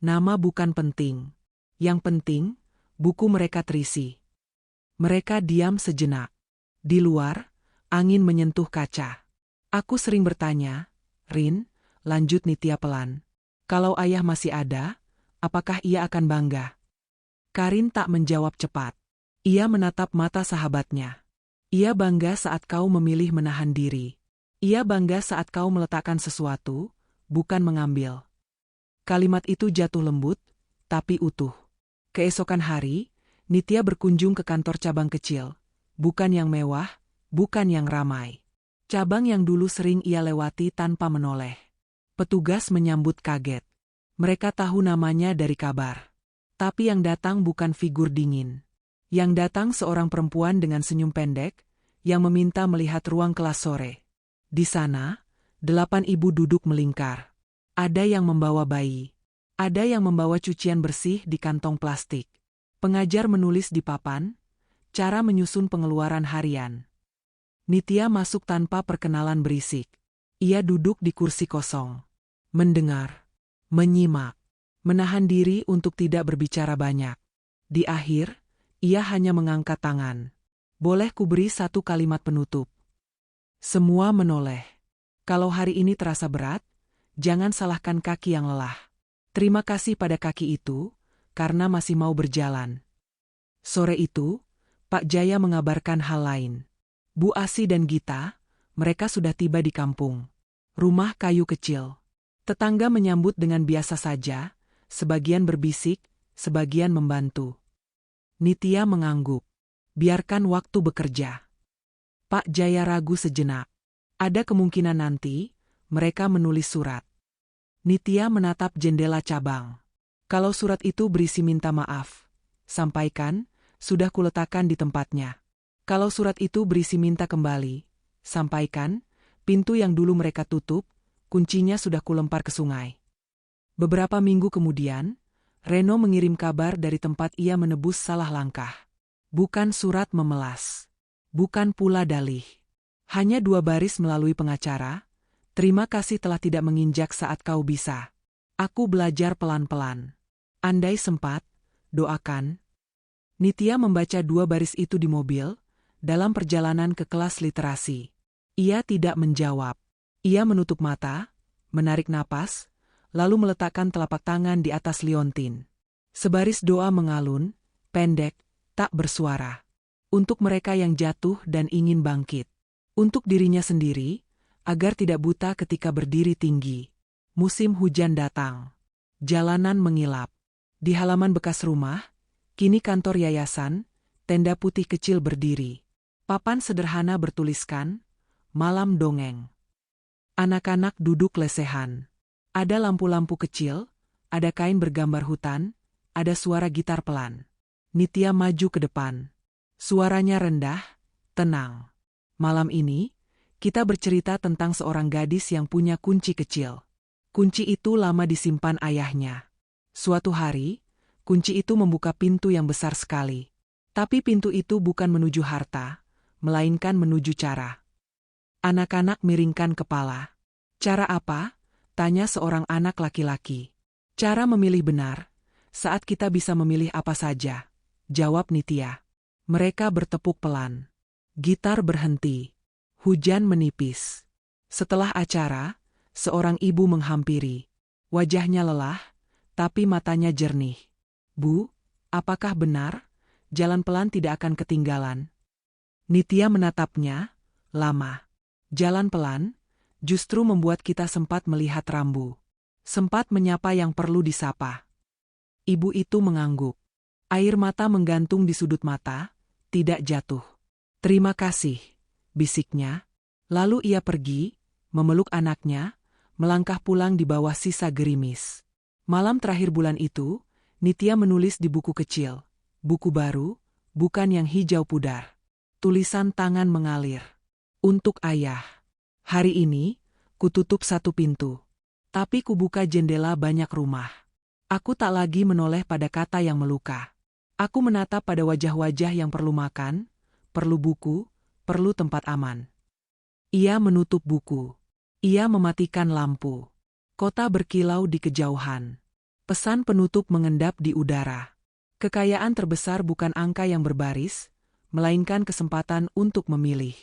Nama bukan penting. Yang penting, buku mereka terisi. Mereka diam sejenak. Di luar, angin menyentuh kaca. Aku sering bertanya, Rin, lanjut Nitya pelan. Kalau ayah masih ada, apakah ia akan bangga? Karin tak menjawab cepat. Ia menatap mata sahabatnya. Ia bangga saat kau memilih menahan diri. Ia bangga saat kau meletakkan sesuatu, bukan mengambil. Kalimat itu jatuh lembut, tapi utuh. Keesokan hari, Nitya berkunjung ke kantor cabang kecil. Bukan yang mewah, bukan yang ramai. Cabang yang dulu sering ia lewati tanpa menoleh. Petugas menyambut kaget. Mereka tahu namanya dari kabar. Tapi yang datang bukan figur dingin. Yang datang seorang perempuan dengan senyum pendek, yang meminta melihat ruang kelas sore. Di sana, 8 ibu duduk melingkar. Ada yang membawa bayi. Ada yang membawa cucian bersih di kantong plastik. Pengajar menulis di papan, cara menyusun pengeluaran harian. Nitya masuk tanpa perkenalan berisik. Ia duduk di kursi kosong. Mendengar. Menyimak. Menahan diri untuk tidak berbicara banyak. Di akhir, ia hanya mengangkat tangan. Boleh kuberi satu kalimat penutup? Semua menoleh. Kalau hari ini terasa berat, jangan salahkan kaki yang lelah. Terima kasih pada kaki itu, karena masih mau berjalan. Sore itu, Pak Jaya mengabarkan hal lain. Bu Asi dan Gita, mereka sudah tiba di kampung. Rumah kayu kecil. Tetangga menyambut dengan biasa saja, sebagian berbisik, sebagian membantu. Nitya mengangguk. Biarkan waktu bekerja. Pak Jaya ragu sejenak. Ada kemungkinan nanti, mereka menulis surat. Nitya menatap jendela cabang. Kalau surat itu berisi minta maaf, sampaikan, sudah kuletakkan di tempatnya. Kalau surat itu berisi minta kembali, sampaikan, pintu yang dulu mereka tutup, kuncinya sudah kulempar ke sungai. Beberapa minggu kemudian, Reno mengirim kabar dari tempat ia menebus salah langkah. Bukan surat memelas. Bukan pula dalih. Hanya 2 baris melalui pengacara. Terima kasih telah tidak menginjak saat kau bisa. Aku belajar pelan-pelan. Andai sempat, doakan. Nitya membaca 2 baris itu di mobil, dalam perjalanan ke kelas literasi. Ia tidak menjawab. Ia menutup mata, menarik napas, lalu meletakkan telapak tangan di atas liontin. Sebaris doa mengalun, pendek, tak bersuara. Untuk mereka yang jatuh dan ingin bangkit. Untuk dirinya sendiri, agar tidak buta ketika berdiri tinggi. Musim hujan datang. Jalanan mengilap. Di halaman bekas rumah, kini kantor yayasan, tenda putih kecil berdiri. Papan sederhana bertuliskan, Malam Dongeng. Anak-anak duduk lesehan. Ada lampu-lampu kecil, ada kain bergambar hutan, ada suara gitar pelan. Nitya maju ke depan. Suaranya rendah, tenang. Malam ini, kita bercerita tentang seorang gadis yang punya kunci kecil. Kunci itu lama disimpan ayahnya. Suatu hari, kunci itu membuka pintu yang besar sekali. Tapi pintu itu bukan menuju harta, melainkan menuju cara. Anak-anak miringkan kepala. Cara apa? Tanya seorang anak laki-laki. Cara memilih benar, saat kita bisa memilih apa saja. Jawab Nitya. Mereka bertepuk pelan. Gitar berhenti. Hujan menipis. Setelah acara, seorang ibu menghampiri. Wajahnya lelah, tapi matanya jernih. Bu, apakah benar? Jalan pelan tidak akan ketinggalan. Nitya menatapnya, lama. Jalan pelan, justru membuat kita sempat melihat rambu. Sempat menyapa yang perlu disapa. Ibu itu mengangguk. Air mata menggantung di sudut mata, tidak jatuh. Terima kasih. Bisiknya, lalu ia pergi, memeluk anaknya, melangkah pulang di bawah sisa gerimis. Malam terakhir bulan itu, Nitya menulis di buku kecil. Buku baru, bukan yang hijau pudar. Tulisan tangan mengalir. Untuk ayah. Hari ini, kututup satu pintu. Tapi kubuka jendela banyak rumah. Aku tak lagi menoleh pada kata yang meluka. Aku menatap pada wajah-wajah yang perlu makan, perlu buku, perlu tempat aman. Ia menutup buku. Ia mematikan lampu. Kota berkilau di kejauhan. Pesan penutup mengendap di udara. Kekayaan terbesar bukan angka yang berbaris, melainkan kesempatan untuk memilih.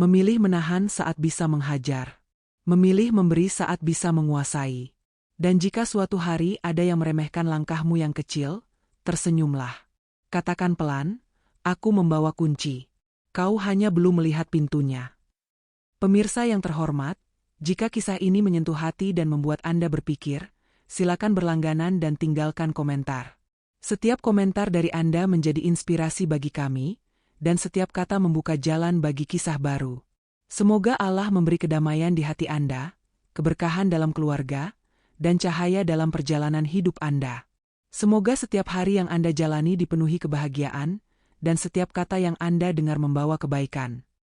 Memilih menahan saat bisa menghajar. Memilih memberi saat bisa menguasai. Dan jika suatu hari ada yang meremehkan langkahmu yang kecil, tersenyumlah. Katakan pelan, aku membawa kunci. Kau hanya belum melihat pintunya. Pemirsa yang terhormat, jika kisah ini menyentuh hati dan membuat Anda berpikir, silakan berlangganan dan tinggalkan komentar. Setiap komentar dari Anda menjadi inspirasi bagi kami, dan setiap kata membuka jalan bagi kisah baru. Semoga Allah memberi kedamaian di hati Anda, keberkahan dalam keluarga, dan cahaya dalam perjalanan hidup Anda. Semoga setiap hari yang Anda jalani dipenuhi kebahagiaan, dan setiap kata yang Anda dengar membawa kebaikan.